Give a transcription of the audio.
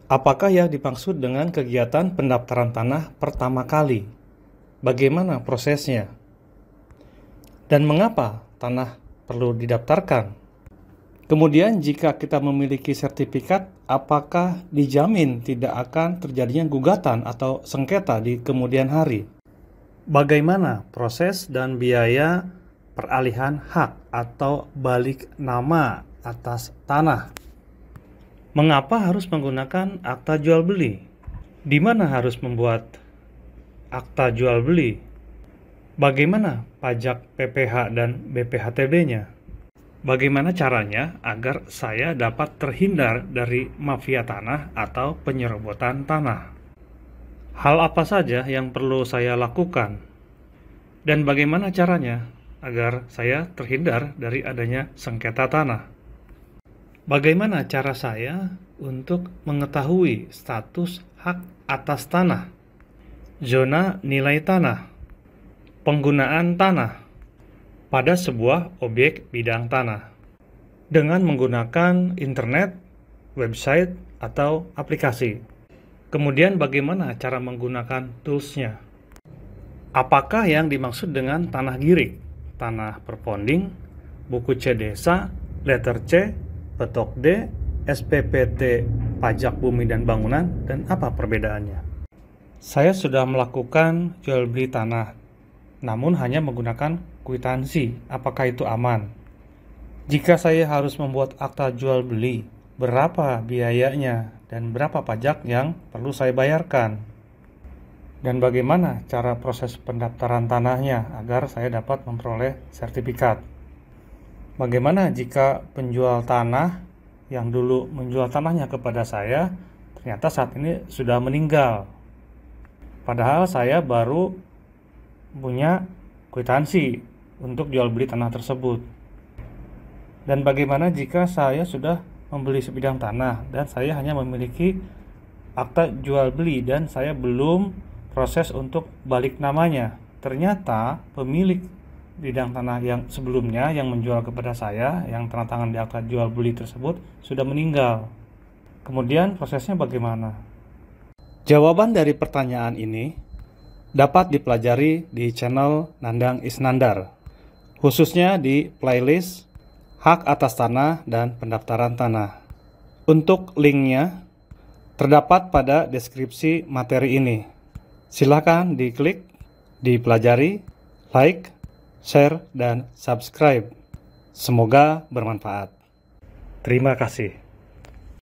Apakah yang dimaksud dengan kegiatan pendaftaran tanah pertama kali? Bagaimana prosesnya? Dan mengapa tanah perlu didaftarkan? Kemudian jika kita memiliki sertifikat, apakah dijamin tidak akan terjadinya gugatan atau sengketa di kemudian hari? Bagaimana proses dan biaya peralihan hak atau balik nama atas tanah? Mengapa harus menggunakan akta jual beli? Di mana harus membuat akta jual beli? Bagaimana pajak PPH dan BPHTB-nya? Bagaimana caranya agar saya dapat terhindar dari mafia tanah atau penyerobotan tanah? Hal apa saja yang perlu saya lakukan? Dan bagaimana caranya agar saya terhindar dari adanya sengketa tanah? Bagaimana cara saya untuk mengetahui status hak atas tanah, zona nilai tanah, penggunaan tanah pada sebuah objek bidang tanah dengan menggunakan internet, website, atau aplikasi? Kemudian bagaimana cara menggunakan tools-nya? Apakah yang dimaksud dengan tanah girik, tanah perponding, buku C desa, letter C, petok D, SPPT pajak bumi dan bangunan, dan apa perbedaannya? Saya sudah melakukan jual beli tanah, namun hanya menggunakan kwitansi. Apakah itu aman? Jika saya harus membuat akta jual beli, berapa biayanya dan berapa pajak yang perlu saya bayarkan? Dan bagaimana cara proses pendaftaran tanahnya agar saya dapat memperoleh sertifikat? Bagaimana jika penjual tanah yang dulu menjual tanahnya kepada saya ternyata saat ini sudah meninggal? Padahal saya baru punya kwitansi untuk jual beli tanah tersebut. Dan bagaimana jika saya sudah membeli sebidang tanah dan saya hanya memiliki akta jual beli dan saya belum proses untuk balik namanya? Ternyata pemilik bidang tanah yang sebelumnya yang menjual kepada saya, yang tanda tangan di akta jual beli tersebut, sudah meninggal. Kemudian prosesnya bagaimana? Jawaban dari pertanyaan ini dapat dipelajari di channel Nandang Isnandar, khususnya di playlist Hak Atas Tanah dan Pendaftaran Tanah. Untuk linknya terdapat pada deskripsi materi ini. Silakan diklik, dipelajari, like, share, dan subscribe. Semoga bermanfaat. Terima kasih.